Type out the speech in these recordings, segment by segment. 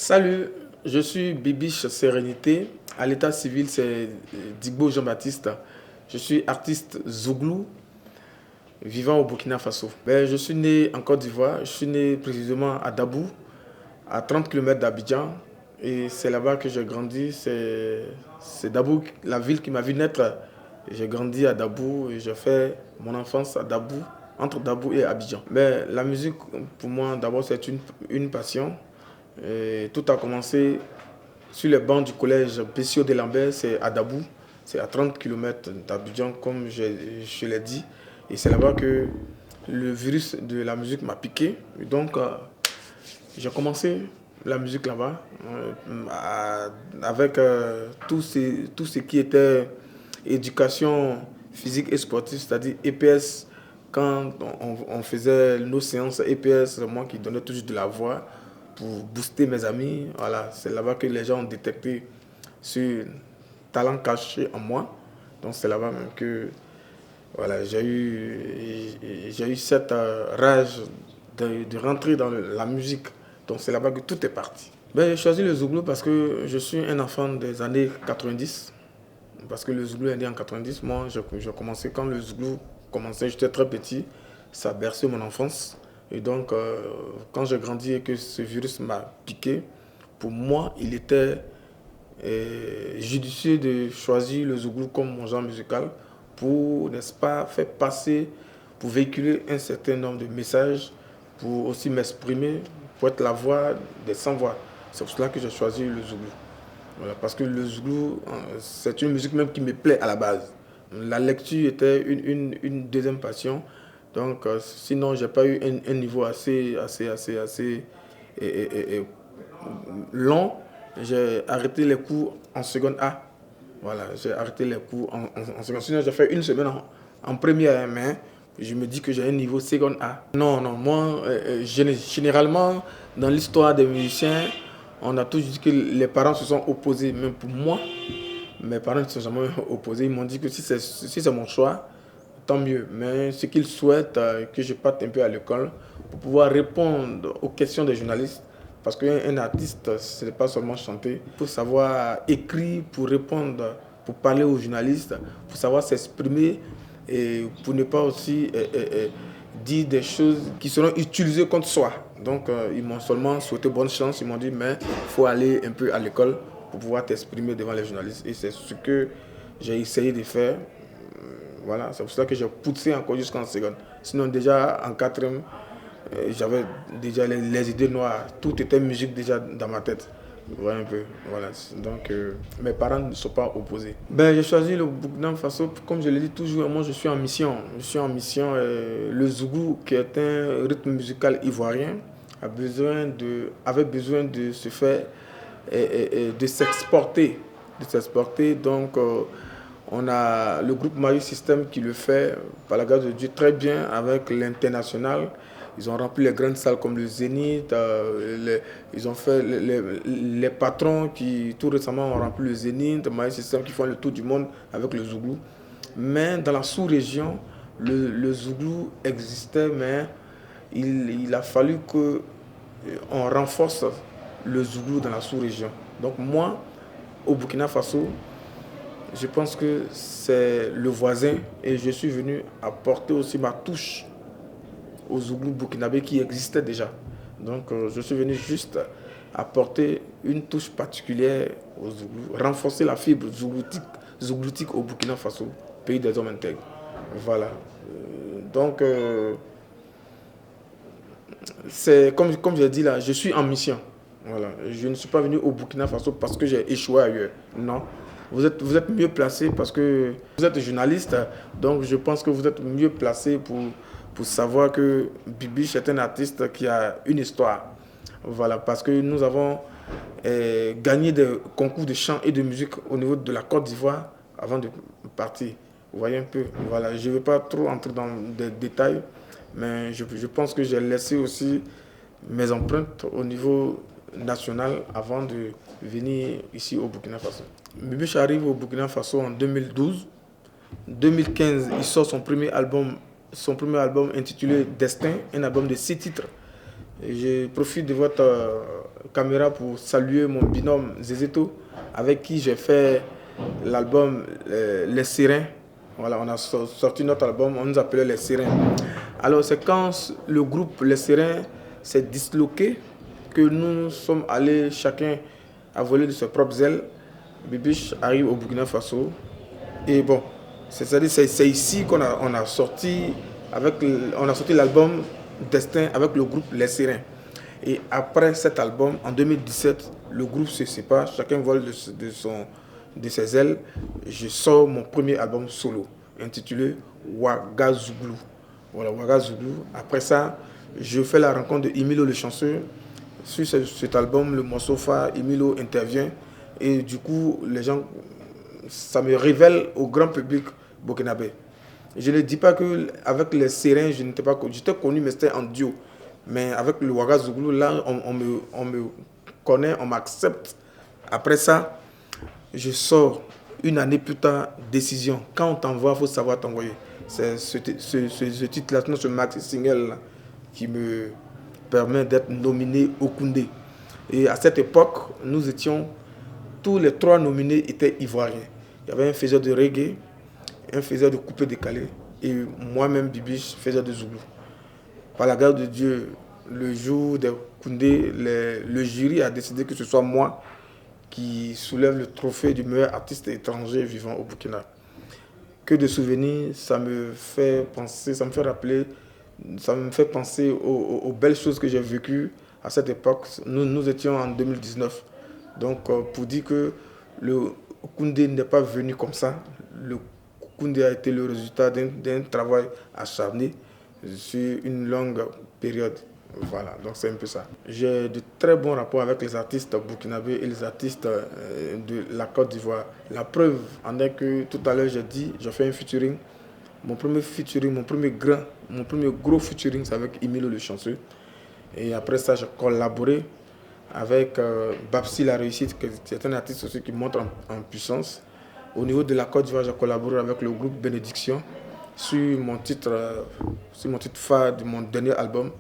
Salut, je suis Bibiche Sérénité. À l'état civil, c'est Digbo Jean-Baptiste. Je suis artiste zouglou vivant au Burkina Faso. Je suis né en Côte d'Ivoire. Je suis né précisément à Dabou, à 30 km d'Abidjan. Et c'est là-bas que j'ai grandi. C'est Dabou, la ville qui m'a vu naître. J'ai grandi à Dabou et j'ai fait mon enfance à Dabou, entre Dabou et Abidjan. Mais la musique, pour moi, d'abord, c'est une passion. Et tout a commencé sur les bancs du collège Bessio de Lambert, c'est à Dabou, c'est à 30 km d'Abidjan, comme je l'ai dit. Et c'est là-bas que le virus de la musique m'a piqué. Et donc, j'ai commencé la musique là-bas, avec tout ce qui était éducation physique et sportive, c'est-à-dire EPS. Quand on faisait nos séances EPS, c'est moi qui donnais toujours de la voix pour booster mes amis. Voilà, c'est là-bas que les gens ont détecté ce talent caché en moi. Donc c'est là-bas même que voilà, j'ai eu cette rage de rentrer dans la musique. Donc c'est là-bas que tout est parti. J'ai choisi le zouglou parce que je suis un enfant des années 90. Parce que le zouglou est né en 90. Moi, j'ai commencé quand le zouglou commençait, j'étais très petit. Ça a bercé mon enfance. Et donc, quand j'ai grandi et que ce virus m'a piqué, pour moi, il était judicieux de choisir le zouglou comme mon genre musical pour, n'est-ce pas, faire passer, pour véhiculer un certain nombre de messages, pour aussi m'exprimer, pour être la voix des sans-voix. C'est pour cela que j'ai choisi le zouglou. Voilà, parce que le zouglou, c'est une musique même qui me plaît à la base. La lecture était une deuxième passion. Donc, sinon, je n'ai pas eu un niveau assez long. J'ai arrêté les cours en seconde A. Voilà, j'ai arrêté les cours en seconde. Sinon, j'ai fait une semaine en première, mais je me dis que j'ai un niveau seconde A. Non, non, moi, généralement, dans l'histoire des musiciens, on a toujours dit que les parents se sont opposés. Même pour moi, mes parents ne se sont jamais opposés. Ils m'ont dit que si c'est mon choix, tant mieux. Mais ce qu'ils souhaitent, que je parte un peu à l'école pour pouvoir répondre aux questions des journalistes. Parce qu'un artiste, ce n'est pas seulement chanter. Il faut savoir écrire pour répondre, pour parler aux journalistes, pour savoir s'exprimer et pour ne pas aussi dire des choses qui seront utilisées contre soi. Donc, ils m'ont seulement souhaité bonne chance. Ils m'ont dit, mais il faut aller un peu à l'école pour pouvoir t'exprimer devant les journalistes. Et c'est ce que j'ai essayé de faire. Voilà, c'est pour ça que j'ai poussé encore jusqu'en seconde. Sinon, déjà en quatrième, j'avais déjà les idées noires. Tout était musique déjà dans ma tête. Voilà un peu. Voilà. Donc, mes parents ne sont pas opposés. J'ai choisi le Burkina Faso, comme je l'ai dit toujours, moi je suis en mission. Je suis en mission. Le zougou, qui est un rythme musical ivoirien, avait besoin de se faire, de s'exporter. Donc, on a le groupe Mayu System qui le fait, par la grâce de Dieu, très bien avec l'international. Ils ont rempli les grandes salles comme le Zénith. Ils ont fait les patrons qui, tout récemment, ont rempli le Zénith, Mayu System qui font le tour du monde avec le zouglou. Mais dans la sous-région, le zouglou existait, mais il a fallu qu'on renforce le zouglou dans la sous-région. Donc moi, au Burkina Faso, je pense que c'est le voisin et je suis venu apporter aussi ma touche au zouglou burkinabé qui existait déjà. Donc je suis venu juste apporter une touche particulière au zouglou, renforcer la fibre zougloutique au Burkina Faso, pays des hommes intègres. Voilà. Donc c'est comme je l'ai dit là, je suis en mission. Voilà. Je ne suis pas venu au Burkina Faso parce que j'ai échoué ailleurs. Non. Vous êtes mieux placé parce que vous êtes journaliste, donc je pense que vous êtes mieux placé pour savoir que Bibiche est un artiste qui a une histoire. Voilà, parce que nous avons gagné des concours de chant et de musique au niveau de la Côte d'Ivoire avant de partir. Vous voyez un peu, voilà, je ne vais pas trop entrer dans des détails, mais je pense que j'ai laissé aussi mes empreintes au niveau national avant de venir ici au Burkina Faso. Bibiche arrive au Burkina Faso en 2012. 2015, il sort son premier album intitulé Destin, un album de 6 titres Je profite de votre caméra pour saluer mon binôme Zézéto, avec qui j'ai fait l'album Les Sirènes. Voilà, on a sorti notre album, on nous appelait Les Sirènes. Alors c'est quand le groupe Les Sirènes s'est disloqué que nous sommes allés chacun à voler de ses propres ailes. Bibiche arrive au Burkina Faso. Et bon, c'est ici qu'on a, on a sorti l'album Destin avec le groupe Les Sirènes. Et après cet album, en 2017, le groupe se sépare, chacun vole de ses ailes. Je sors mon premier album solo, intitulé Ouaga Zouglou. Voilà, Ouaga Zouglou. Après ça, je fais la rencontre de Emilio Le Chanceux. Sur cet album, le morceau phare, Emilio intervient. Et du coup, les gens, ça me révèle au grand public burkinabé. Je ne dis pas qu'avec les Sirènes, je n'étais pas connu. J'étais connu, mais c'était en duo. Mais avec le Ouaga Zouglou, là, on me connaît, on m'accepte. Après ça, je sors une année plus tard, Décision. Quand on t'envoie, il faut savoir t'envoyer. C'est ce titre-là, ce maxi single qui me permet d'être nominé au Koundé. Et à cette époque, nous étions, tous les 3 nominés étaient ivoiriens. Il y avait un faiseur de reggae, un faiseur de coupé décalé et moi-même, Bibiche, faiseur de Zoulou. Par la grâce de Dieu, le jour des Koundé, le jury a décidé que ce soit moi qui soulève le trophée du meilleur artiste étranger vivant au Burkina. Que de souvenirs, ça me fait penser, ça me fait penser aux belles choses que j'ai vécues à cette époque. Nous étions en 2019. Donc, pour dire que le Koundé n'est pas venu comme ça, le Koundé a été le résultat d'un travail acharné sur une longue période. Voilà, donc c'est un peu ça. J'ai de très bons rapports avec les artistes burkinabés et les artistes de la Côte d'Ivoire. La preuve en est que tout à l'heure j'ai dit, j'ai fait un featuring. Mon premier featuring, mon premier gros featuring, c'est avec Emilio Le Chanceux. Et après ça, j'ai collaboré avec Babsi La Réussite, qui est un artiste aussi qui monte en puissance. Au niveau de la Côte d'Ivoire, j'ai collaboré avec le groupe Bénédiction sur mon titre phare de mon dernier album,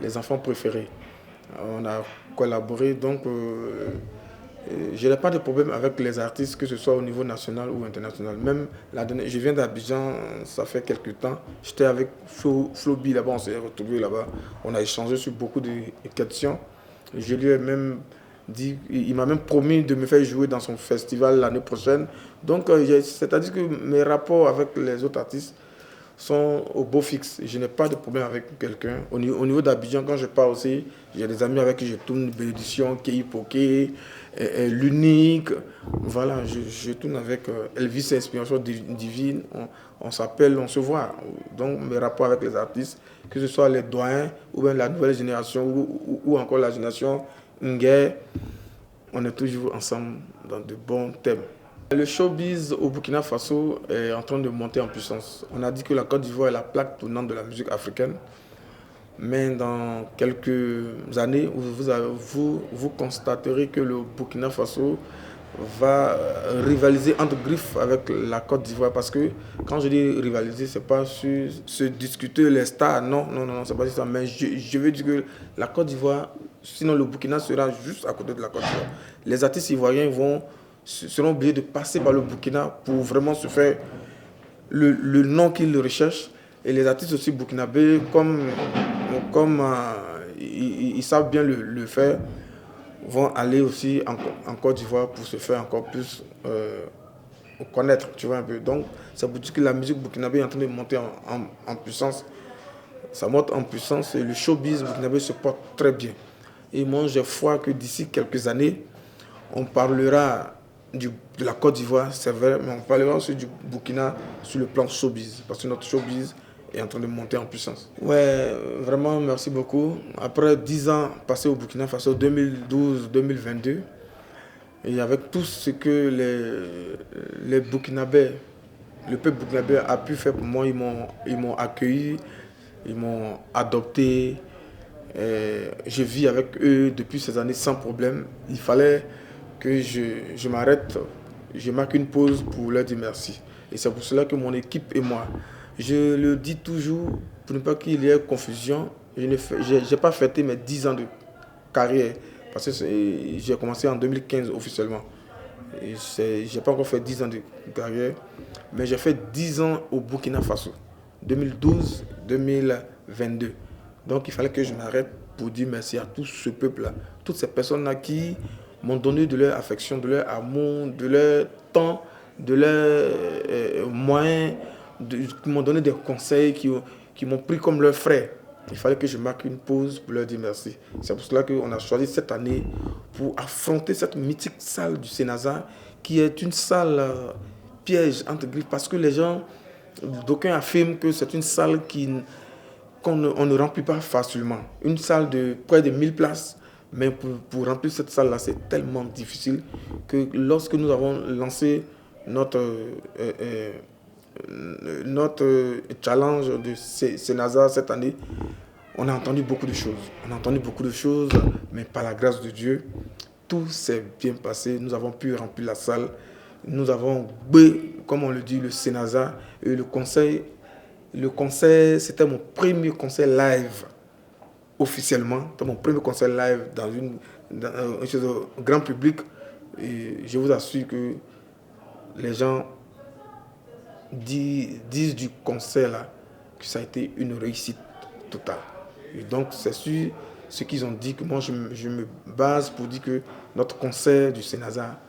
Les Enfants Préférés. On a collaboré, donc je n'ai pas de problème avec les artistes, que ce soit au niveau national ou international. Même je viens d'Abidjan, ça fait quelques temps. J'étais avec Floby là-bas, on s'est retrouvés là-bas. On a échangé sur beaucoup de questions. Je lui ai même dit, il m'a même promis de me faire jouer dans son festival l'année prochaine. Donc, c'est-à-dire que mes rapports avec les autres artistes sont au beau fixe. Je n'ai pas de problème avec quelqu'un. Au niveau d'Abidjan, quand je pars aussi, j'ai des amis avec qui je tourne, Bénédiction, Kei Poké, l'Unique. Voilà, je tourne avec Elvis Inspiration Divine. On s'appelle, on se voit. Donc, mes rapports avec les artistes, que ce soit les doyens ou bien la nouvelle génération ou encore la génération Nguer, on est toujours ensemble dans de bons thèmes. Le showbiz au Burkina Faso est en train de monter en puissance. On a dit que la Côte d'Ivoire est la plaque tournante de la musique africaine. Mais dans quelques années, vous constaterez que le Burkina Faso va rivaliser entre griffes avec la Côte d'Ivoire. Parce que quand je dis rivaliser, ce n'est pas sur se discuter les stars. Non, c'est pas ça. Mais je veux dire que la Côte d'Ivoire, sinon le Burkina sera juste à côté de la Côte d'Ivoire. Les artistes ivoiriens seront obligés de passer par le Burkina pour vraiment se faire le nom qu'ils recherchent. Et les artistes aussi burkinabés, comme ils savent bien le faire, vont aller aussi en Côte d'Ivoire pour se faire encore plus connaître, tu vois un peu. Donc, ça veut dire que la musique burkinabé est en train de monter en puissance. Ça monte en puissance et le showbiz burkinabé se porte très bien. Et moi, j'ai foi que d'ici quelques années, on parlera de la Côte d'Ivoire, c'est vrai, mais on parlera aussi du Burkina sur le plan showbiz, parce que notre showbiz est en train de monter en puissance. Ouais, vraiment, merci beaucoup. Après 10 ans passés au Burkina Faso, 2012-2022, et avec tout ce que les Burkinabés, le peuple burkinabé a pu faire pour moi, ils m'ont accueilli, ils m'ont adopté. Je vis avec eux depuis ces années sans problème. Il fallait que je m'arrête, je marque une pause pour leur dire merci. Et c'est pour cela que mon équipe et moi, je le dis toujours, pour ne pas qu'il y ait confusion, j'ai pas fêté mes 10 ans de carrière parce que j'ai commencé en 2015 officiellement. Je n'ai pas encore fait 10 ans de carrière, mais j'ai fait 10 ans au Burkina Faso, 2012-2022. Donc il fallait que je m'arrête pour dire merci à tout ce peuple-là, toutes ces personnes-là qui m'ont donné de leur affection, de leur amour, de leur temps, de leurs moyens, qui m'ont donné des conseils, qui m'ont pris comme leurs frères. Il fallait que je marque une pause pour leur dire merci. C'est pour cela qu'on a choisi cette année pour affronter cette mythique salle du Sénazar, qui est une salle piège, entre griffes, parce que les gens, d'aucuns affirment que c'est une salle qu'on ne remplit pas facilement. Une salle de près de 1000 places, mais pour remplir cette salle-là, c'est tellement difficile que lorsque nous avons lancé notre challenge de Sénazar cette année, on a entendu beaucoup de choses. Mais par la grâce de Dieu, tout s'est bien passé. Nous avons pu remplir la salle. Nous avons, comme on le dit, le Sénazar. Et le concert, c'était mon premier concert live, officiellement. C'était mon premier concert live dans un grand public. Et je vous assure que les gens disent du concert là que ça a été une réussite totale. Et donc c'est sur ce qu'ils ont dit que moi je me base pour dire que notre concert du Sénazar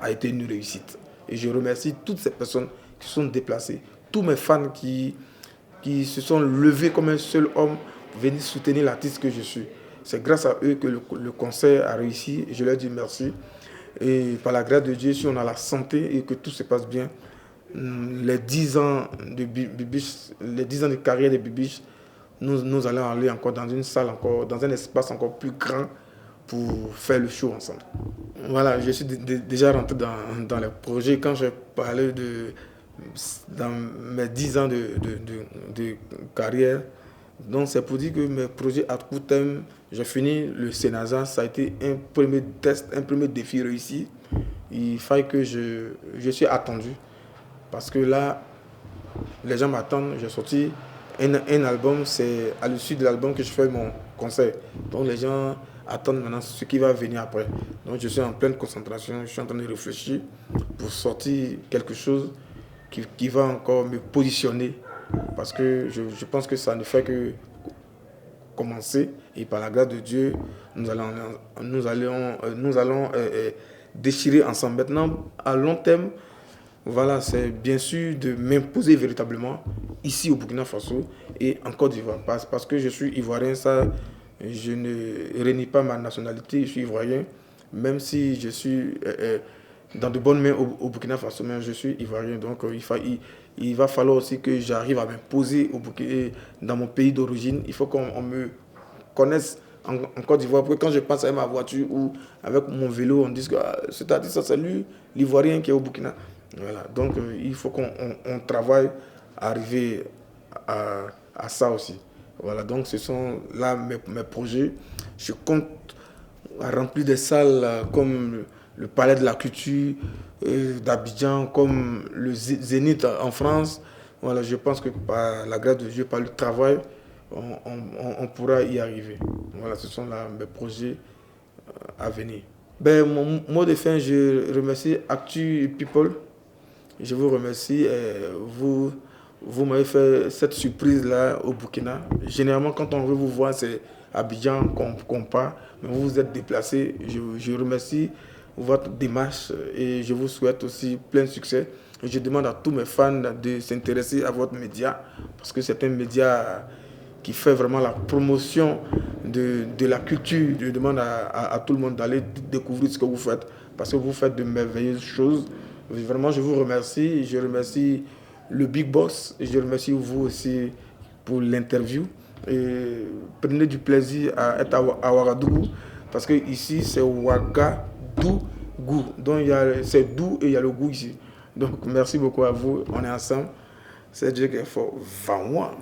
a été une réussite. Et je remercie toutes ces personnes qui se sont déplacées, tous mes fans qui se sont levés comme un seul homme pour venir soutenir l'artiste que je suis. C'est grâce à eux que le concert a réussi et je leur dis merci. Et par la grâce de Dieu, si on a la santé et que tout se passe bien, les 10 ans de Bibiche, les 10 ans de carrière de Bibiche, nous allons aller encore dans une salle, dans un espace encore plus grand pour faire le show ensemble. Voilà, je suis déjà rentré dans les projets. Quand je parlais dans mes 10 ans de carrière, donc c'est pour dire que mes projets à court terme, j'ai fini le Sénazar, ça a été un premier test, un premier défi réussi. Il fallait que je suis attendu. Parce que là, les gens m'attendent. J'ai sorti un album. C'est à l'issue de l'album que je fais mon concert. Donc les gens attendent maintenant ce qui va venir après. Donc je suis en pleine concentration. Je suis en train de réfléchir pour sortir quelque chose qui va encore me positionner. Parce que je pense que ça ne fait que commencer. Et par la grâce de Dieu, nous allons déchirer ensemble. Maintenant, à long terme, voilà, c'est bien sûr de m'imposer véritablement ici au Burkina Faso et en Côte d'Ivoire. Parce que je suis ivoirien, ça, je ne renie pas ma nationalité, je suis ivoirien. Même si je suis dans de bonnes mains au Burkina Faso, mais je suis ivoirien. Donc il va falloir aussi que j'arrive à m'imposer dans mon pays d'origine. Il faut qu'on me connaisse en Côte d'Ivoire. Pour que quand je passe avec ma voiture ou avec mon vélo, on dise que c'est-à-dire ça, c'est lui, l'Ivoirien qui est au Burkina. Voilà, donc il faut qu'on travaille à arriver à ça aussi. Voilà, donc ce sont là mes projets. Je compte remplir des salles comme le Palais de la Culture d'Abidjan, comme le Zénith en France. Voilà, je pense que par la grâce de Dieu, par le travail, on pourra y arriver. Voilà, ce sont là mes projets à venir. Ben, mon mot de fin, je remercie Actu People. Je vous remercie. Vous m'avez fait cette surprise-là au Burkina. Généralement, quand on veut vous voir, c'est Abidjan qu'on part. Mais vous vous êtes déplacé. Je remercie votre démarche et je vous souhaite aussi plein de succès. Et je demande à tous mes fans de s'intéresser à votre média parce que c'est un média qui fait vraiment la promotion de la culture. Je demande à tout le monde d'aller découvrir ce que vous faites parce que vous faites de merveilleuses choses. Vraiment, je vous remercie. Je remercie le Big Boss et je remercie vous aussi pour l'interview. Et prenez du plaisir à être à Ouagadougou parce que ici c'est Ouagadougou. Donc c'est doux et il y a le goût ici. Donc merci beaucoup à vous. On est ensemble. C'est Dieu qui est fort. Va moi.